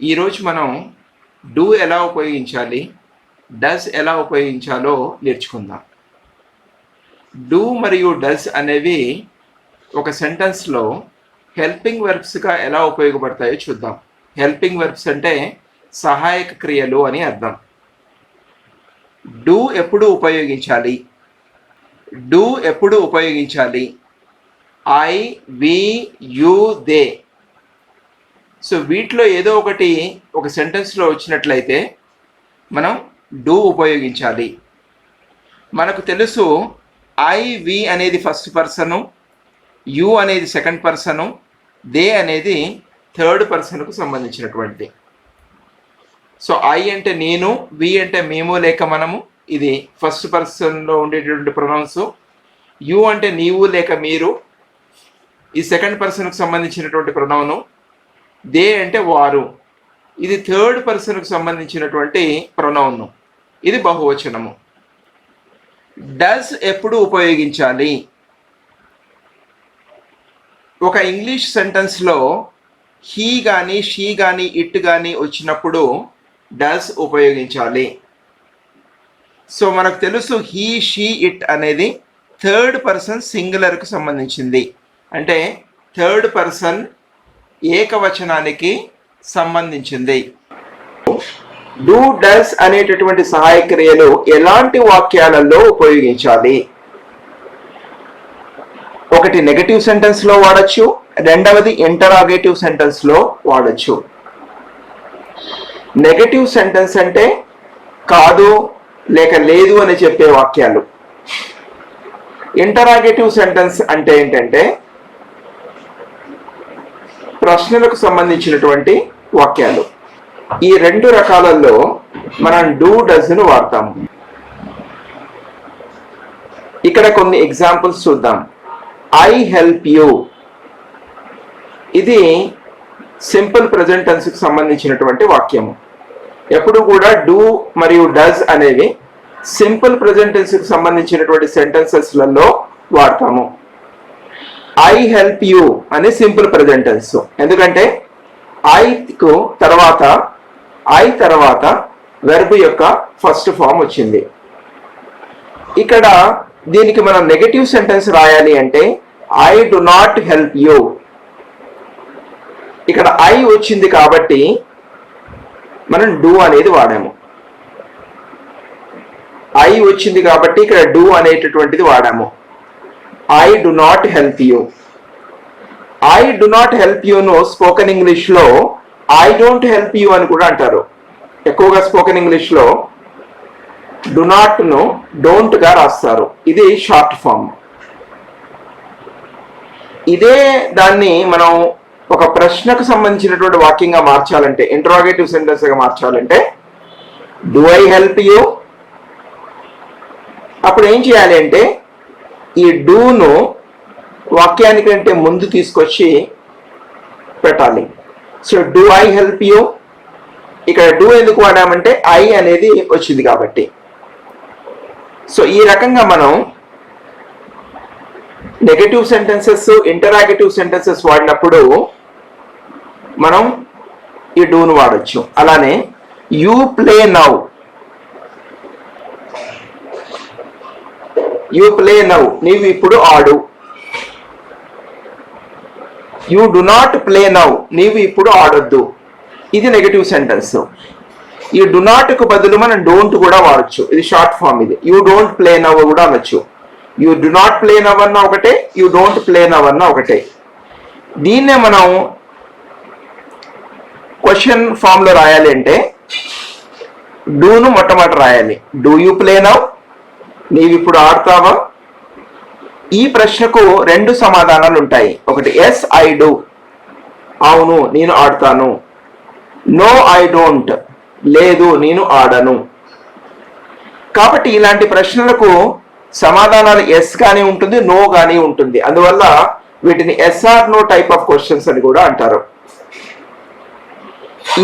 ఈరోజు మనం డూ ఎలా ఉపయోగించాలి, డస్ ఎలా ఉపయోగించాలో నేర్చుకుందాం. డూ మరియు డస్ అనేవి ఒక సెంటెన్స్లో హెల్పింగ్ వెర్బ్స్గా ఎలా ఉపయోగపడతాయో చూద్దాం. హెల్పింగ్ వెర్బ్స్ అంటే సహాయక క్రియలు అని అర్థం. డూ ఎప్పుడు ఉపయోగించాలి? డూ ఎప్పుడు ఉపయోగించాలి? I, we, you, they. So వీటిలో ఏదో ఒకటి ఒక సెంటెన్స్లో వచ్చినట్లయితే మనం డూ ఉపయోగించాలి. మనకు తెలుసు ఐ, వి అనేది ఫస్ట్ పర్సను, యు అనేది సెకండ్ పర్సను, దే అనేది థర్డ్ పర్సన్కు సంబంధించినటువంటిది. సో ఐ అంటే నేను, వి అంటే మేము లేక మనము, ఇది ఫస్ట్ పర్సన్లో ఉండేటటువంటి ప్రొనౌన్స్. యు అంటే నీవు లేక మీరు, ఈ సెకండ్ పర్సన్కు సంబంధించినటువంటి ప్రొనౌను. దే అంటే వారు, ఇది థర్డ్ పర్సన్కు సంబంధించినటువంటి ప్రొనౌన్, ఇది బహువచనము. డస్ ఎప్పుడు ఉపయోగించాలి? ఒక ఇంగ్లీష్ సెంటెన్స్లో హీ కానీ, షీ కానీ, ఇట్ కానీ వచ్చినప్పుడు డస్ ఉపయోగించాలి. సో మనకు తెలుసు హీ, షీ, ఇట్ అనేది థర్డ్ పర్సన్ సింగులర్కు సంబంధించింది. అంటే థర్డ్ పర్సన్ ఏకవచనానికి సంబంధించింది. డూ, డస్ అనేటటువంటి సహాయ క్రియలు ఎలాంటి వాక్యాలలో ఉపయోగించాలి? ఒకటి నెగటివ్ సెంటెన్స్లో వాడచ్చు, రెండవది ఇంటరాగేటివ్ సెంటెన్స్లో వాడచ్చు. నెగటివ్ సెంటెన్స్ అంటే కాదు లేక లేదు అని చెప్పే వాక్యాలు. ఇంటరాగేటివ్ సెంటెన్స్ అంటే ఏంటంటే ప్రశ్నలకు సంబంధించినటువంటి వాక్యాలు. ఈ రెండు రకాలలో మనం డూ, డస్ను వాడతాము. ఇక్కడ కొన్ని ఎగ్జాంపుల్స్ చూద్దాం. ఐ హెల్ప్ యూ, ఇది సింపుల్ ప్రెజెంట్ టెన్స్కి సంబంధించినటువంటి వాక్యము. ఎప్పుడు కూడా డూ మరియు డస్ అనేవి సింపుల్ ప్రెజెంట్ టెన్స్కి సంబంధించినటువంటి సెంటెన్సెస్లలో వాడతాము. ఐ హెల్ప్ యూ అని సింపుల్ ప్రెజెంట్ టెన్స్, ఎందుకంటే ఐకు తర్వాత వెర్బ్ యొక్క ఫస్ట్ ఫామ్ వచ్చింది. ఇక్కడ దీనికి మనం నెగటివ్ సెంటెన్స్ రాయాలి అంటే I do not help you. ఇక్కడ ఐ వచ్చింది కాబట్టి మనం డూ అనేది వాడాము. ఐ వచ్చింది కాబట్టి ఇక్కడ డూ అనేటటువంటిది వాడాము. I do not help you. I do not help యూను స్పోకెన్ ఇంగ్లీష్లో ఐ డోంట్ హెల్ప్ యూ అని కూడా అంటారు. ఎక్కువగా స్పోకెన్ ఇంగ్లీష్లో డు నాట్ను డోంట్గా రాస్తారు. ఇది షార్ట్ ఫామ్. ఇదే దాన్ని మనం ఒక ప్రశ్నకు సంబంధించినటువంటి వాక్యంగా మార్చాలంటే, ఇంటరాగేటివ్ సెంటెన్స్గా మార్చాలంటే డు ఐ హెల్ప్ యూ. అప్పుడు ఏం చేయాలి అంటే ఈ డూను వాక్యానికంటే ముందు తీసుకొచ్చి పెట్టాలి. So do I help you, ఇక్కడ డూ ఎందుకు వాడామంటే ఐ అనేది వచ్చింది కాబట్టి. సో ఈ రకంగా మనం నెగటివ్ సెంటెన్సెస్, ఇంటరాగేటివ్ సెంటెన్సెస్ వాడినప్పుడు మనం ఈ డూను వాడచ్చు. అలానే you play now, you play now, నీవు ఇప్పుడు ఆడు. You do not play now, నీవు ఇప్పుడు ఆడొద్దు. ఇది నెగటివ్ సెంటెన్స్. ఈ డు నాట్కు బదులు మనం డోంట్ కూడా వాడచ్చు. ఇది షార్ట్ ఫామ్. ఇది యూ డోంట్ ప్లే నవ్ కూడా అనొచ్చు. You do not play now అన్న ఒకటే, యూ డోంట్ ప్లే నవ్ అన్న ఒకటే. దీన్నే మనం క్వశ్చన్ ఫామ్లో రాయాలి అంటే డూను మొట్టమొదట రాయాలి. డూ యూ ప్లే నవ్, నీవు ఇప్పుడు ఆడతావా? ఈ ప్రశ్నకు రెండు సమాధానాలు ఉంటాయి. ఒకటి ఎస్ ఐ డూ, అవును నేను ఆడతాను. నో ఐ డోంట్, లేదు నేను ఆడను. కాబట్టి ఇలాంటి ప్రశ్నలకు సమాధానాలు ఎస్ కానీ ఉంటుంది, నో కానీ ఉంటుంది. అందువల్ల వీటిని yes or no type of questions అని కూడా అంటారు.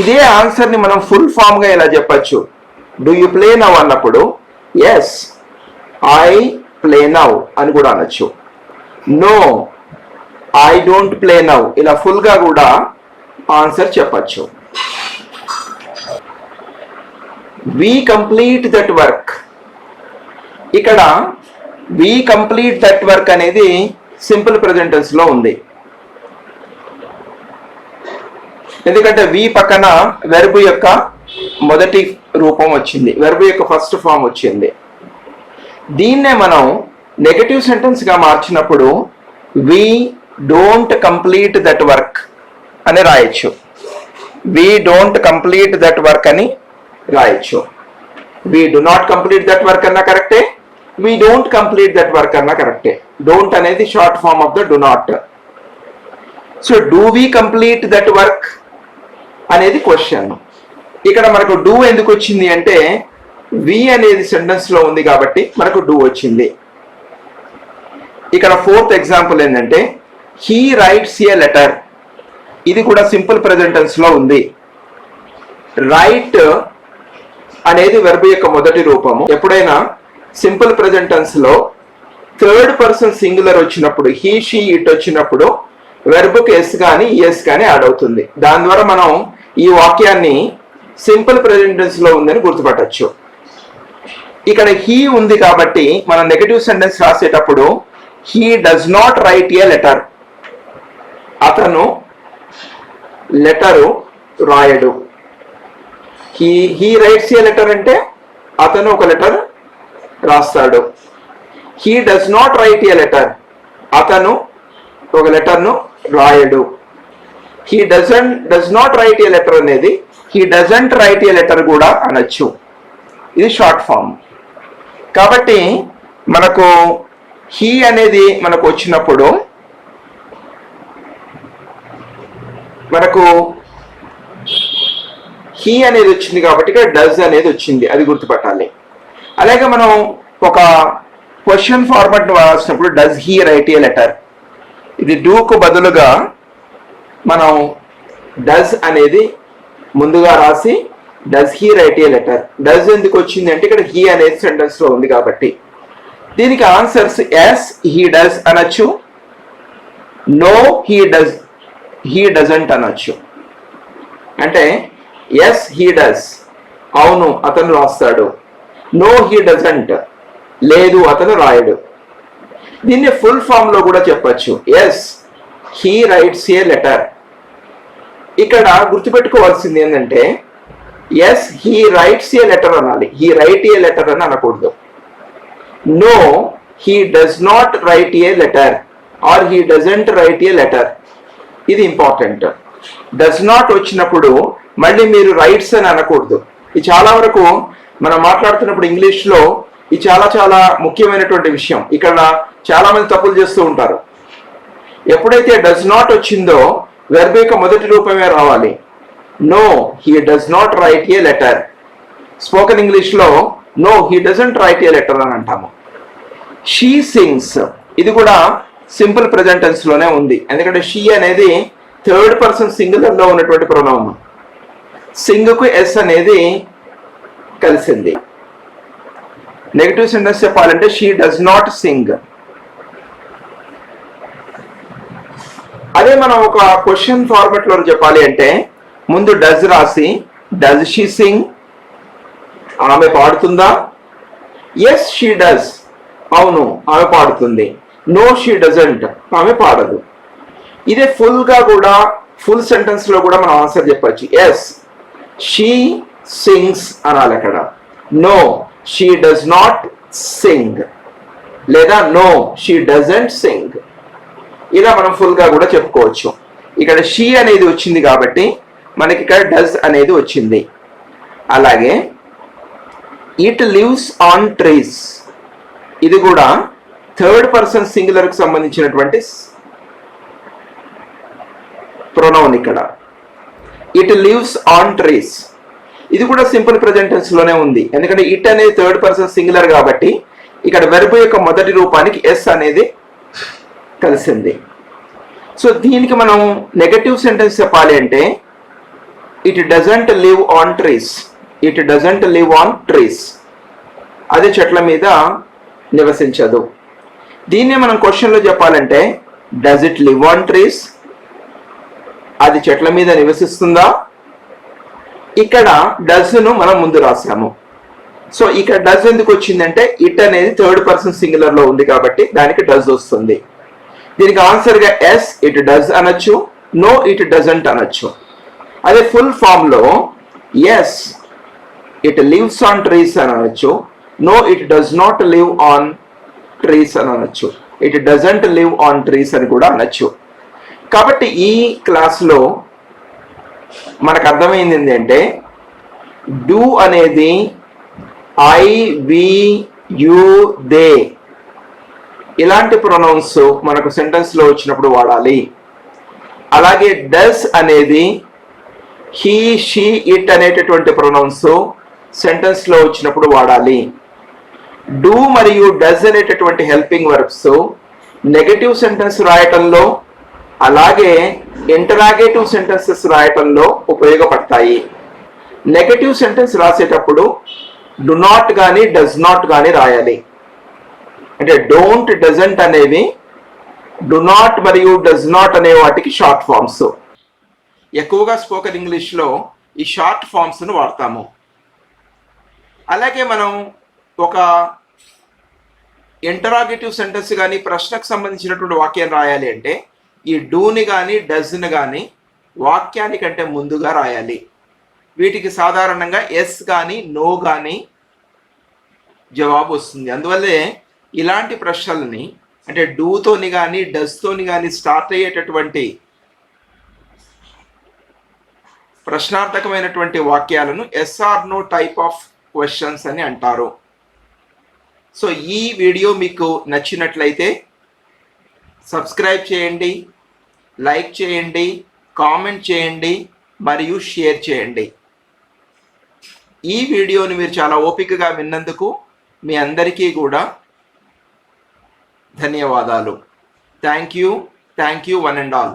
ఇదే ఆన్సర్ని మనం ఫుల్ ఫామ్గా ఇలా చెప్పచ్చు. డూ యూ ప్లే నవ్ అన్నప్పుడు ఎస్ ఐ ప్లే నవ్ అని కూడా అనొచ్చు. No I don't play now, ఇలా ఫుల్గా కూడా ఆన్సర్ చెప్పచ్చు. We complete that work. ఇక్కడ వి కంప్లీట్ దట్ వర్క్ అనేది సింపుల్ ప్రెజెంట్ టెన్స్ లో ఉంది. ఎందుకంటే వి పక్కన వెర్బ్ యొక్క మొదటి రూపం వచ్చింది, వెర్బ్ యొక్క ఫస్ట్ ఫామ్ వచ్చింది. దీన్నే మనం నెగటివ్ సెంటెన్స్ గా మార్చినప్పుడు we don't complete that work అని రాయొచ్చు. We don't complete that work అని రాయొచ్చు. We do not complete that work అన్నా కరెక్టే, we don't complete that work అన్నా కరెక్టే. డోంట్ అనేది short form of the do not. So do we complete that work అనేది క్వశ్చన్. ఇక్కడ మనకు డూ ఎందుకు వచ్చింది అంటే వి అనేది సెంటెన్స్ లో ఉంది కాబట్టి మనకు డూ వచ్చింది. ఇక్కడ ఫోర్త్ ఎగ్జాంపుల్ ఏంటంటే హీ రైట్స్ ఏ లెటర్. ఇది కూడా సింపుల్ ప్రెజెంట్ టెన్స్ లో ఉంది. రైట్ అనేది వెర్బ్ యొక్క మొదటి రూపము. ఎప్పుడైనా సింపుల్ ప్రెజెంట్ టెన్స్ లో థర్డ్ పర్సన్ సింగులర్ వచ్చినప్పుడు, హీ షీ ఇట్ వచ్చినప్పుడు వెర్బ్కి ఎస్ కానీ ఎస్ కానీ యాడ్ అవుతుంది. దాని ద్వారా మనం ఈ వాక్యాన్ని సింపుల్ ప్రెజెంట్ టెన్స్ లో ఉందని గుర్తుపట్టచ్చు. ఇక్కడ హీ ఉంది కాబట్టి మనం నెగటివ్ సెంటెన్స్ రాసేటప్పుడు he does not write a letter. అతను లెటరు రాయడు. హీ రైట్స్ ఏ లెటర్ అంటే అతను ఒక లెటర్ రాస్తాడు. He does not write a letter, అతను ఒక లెటర్ను రాయడు. He does not write a letter అనేది he doesn't write a letter కూడా అనొచ్చు. ఇది షార్ట్ ఫామ్. కాబట్టి మనకు హీ అనేది మనకు వచ్చినప్పుడు మనకు హీ అనేది వచ్చింది కాబట్టి ఇక్కడ డస్ అనేది వచ్చింది, అది గుర్తుపట్టాలి. అలాగే మనం ఒక క్వశ్చన్ ఫార్మాట్ రాసినప్పుడు does he write a letter, ఇది డూకు బదులుగా మనం డస్ అనేది ముందుగా రాసి does he write a letter. Does ఎందుకు వచ్చింది అంటే ఇక్కడ హీ అనేది సెంటెన్స్ లో ఉంది కాబట్టి. దీనికి ఆన్సర్స్ ఎస్ హీ డస్ అనొచ్చు, నో హీ డజంట్ అనొచ్చు. అంటే ఎస్ హీ డస్, అవును అతను రాస్తాడు. నో హీ డజంట్, లేదు అతను రాయడు. దీన్ని ఫుల్ ఫామ్ లో కూడా చెప్పచ్చు, yes he writes a letter. ఇక్కడ గుర్తుపెట్టుకోవాల్సింది ఏంటంటే yes he writes a letter అనాలి, హీ రైట్ ఏ లెటర్ అని అనకూడదు. No he does not write a letter or he doesn't write a letter, ఇది ఇంపార్టెంట్. డస్ నాట్ వచ్చినప్పుడు మళ్ళీ మీరు రైట్స్ అని అనకూడదు. ఇది చాలా వరకు మనం మాట్లాడుతున్నప్పుడు ఇంగ్లీష్లో ఇది చాలా చాలా ముఖ్యమైనటువంటి విషయం. ఇక్కడ చాలా మంది తప్పులు చేస్తూ ఉంటారు. ఎప్పుడైతే డస్ నాట్ వచ్చిందో వెర్బ్ యొక్క మొదటి రూపమే రావాలి. No he does not write a letter. Spoken ఇంగ్లీష్లో no he doesn't write a letter అని అంటాము. షీ సింగ్స్, ఇది కూడా సింపుల్ ప్రెజెంట్ టెన్స్ లోనే ఉంది. ఎందుకంటే షీ అనేది థర్డ్ పర్సన్ సింగులర్ లో ఉన్నటువంటి ప్రొనౌన్. సింగ్ కు ఎస్ అనేది కలిసింది. నెగటివ్ సెంటెన్స్ చెప్పాలంటే షీ డస్ నాట్ సింగ్. అదే మనం ఒక క్వశ్చన్ ఫార్మాట్ లో చెప్పాలి అంటే ముందు డస్ రాసి డస్ షీ సింగ్, ఆమె పాడుతుందా? ఎస్ షీ డస్, అవును ఆమె పాడుతుంది. నో షీ డజంట్, ఆమె పాడదు. ఇదే ఫుల్ గా కూడా ఫుల్ సెంటెన్స్ లో కూడా మనం ఆన్సర్ చెప్పచ్చు. ఎస్ షీ సింగ్స్ అనాలి అక్కడ. No she does not sing, లేదా నో షీ డజంట్ సింగ్. ఇలా మనం ఫుల్ గా కూడా చెప్పుకోవచ్చు. ఇక్కడ షీ అనేది వచ్చింది కాబట్టి మనకి ఇక్కడ డస్ అనేది వచ్చింది. అలాగే ఇట్ లివ్స్ ఆన్ ట్రీస్, ఇది కూడా థర్డ్ పర్సన్ సింగులర్ కు సంబంధించినటువంటి ప్రొనౌన్. ఇక్కడ ఇట్ లివ్స్ ఆన్ ట్రీస్, ఇది కూడా సింపుల్ ప్రెజెంట్ టెన్స్ లోనే ఉంది. ఎందుకంటే ఇట్ అనేది థర్డ్ పర్సన్ సింగులర్ కాబట్టి ఇక్కడ వెర్బ్ యొక్క మొదటి రూపానికి ఎస్ అనేది కలిసింది. సో దీనికి మనం నెగటివ్ సెంటెన్స్ చెప్పాలి అంటే it doesn't live on trees, it doesn't live on trees, అది చెట్ల మీద నివసించదు. దీన్నే మనం క్వశ్చన్లో చెప్పాలంటే does it live on trees, అది చెట్ల మీద నివసిస్తుందా? ఇక్కడ డస్ను మనం ముందు రాసాము. సో ఇక్కడ డస్ ఎందుకు వచ్చిందంటే ఇట్ అనేది థర్డ్ పర్సన్ సింగులర్ లో ఉంది కాబట్టి దానికి డస్ వస్తుంది. దీనికి ఆన్సర్ గా ఎస్ ఇట్ డస్ అనొచ్చు, నో ఇట్ డజంట్ అనొచ్చు. అదే ఫుల్ ఫామ్ లో yes it lives on trees అని అనొచ్చు, no it does not live on trees అని అనొచ్చు, it doesn't live on trees అని కూడా అనొచ్చు. కాబట్టి ఈ క్లాస్లో మనకు అర్థమైంది ఏంటంటే డూ అనేది ఐ వి యు దే ఇలాంటి ప్రొనౌన్స్ మనకు సెంటెన్స్ లో వచ్చినప్పుడు వాడాలి. అలాగే డస్ అనేది హీ షీ ఇట్ అనేటటువంటి ప్రొనౌన్స్ సెంటెన్స్ లో వచ్చినప్పుడు వాడాలి. డూ మరియు డస్ అనేటటువంటి హెల్పింగ్ వర్బ్స్ నెగటివ్ సెంటెన్స్ రాయటంలో అలాగే ఇంటరాగేటివ్ సెంటెన్సెస్ రాయటంలో ఉపయోగపడతాయి. నెగటివ్ సెంటెన్స్ రాసేటప్పుడు డు నాట్ కానీ డస్ నాట్ కానీ రాయాలి. అంటే డోంట్ డజంట్ అనేవి డు నాట్ మరియు డస్ నాట్ అనే వాటికి షార్ట్ ఫామ్స్. ఎక్కువగా స్పోకెన్ ఇంగ్లీష్లో ఈ షార్ట్ ఫామ్స్ను వాడతాము. అలాగే మనం ఒక ఇంటరాగేటివ్ సెంటెన్స్ కానీ ప్రశ్నకు సంబంధించినటువంటి వాక్యం రాయాలి అంటే ఈ డూని కానీ డస్ని కానీ వాక్యానికంటే ముందుగా రాయాలి. వీటికి సాధారణంగా ఎస్ కానీ నో కానీ జవాబు వస్తుంది. అందువల్లే ఇలాంటి ప్రశ్నల్ని అంటే డూతోని కానీ డస్తోని కానీ స్టార్ట్ అయ్యేటటువంటి ప్రశ్నార్థకమైనటువంటి వాక్యాలను yes or no type of questions అని అంటారు. సో ఈ వీడియో మీకు నచ్చినట్లయితే సబ్స్క్రైబ్ చేయండి, లైక్ చేయండి, కామెంట్ చేయండి మరియు షేర్ చేయండి. ఈ వీడియోని మీరు చాలా ఓపికగా విన్నందుకు మీ అందరికీ కూడా ధన్యవాదాలు. Thank you one and all.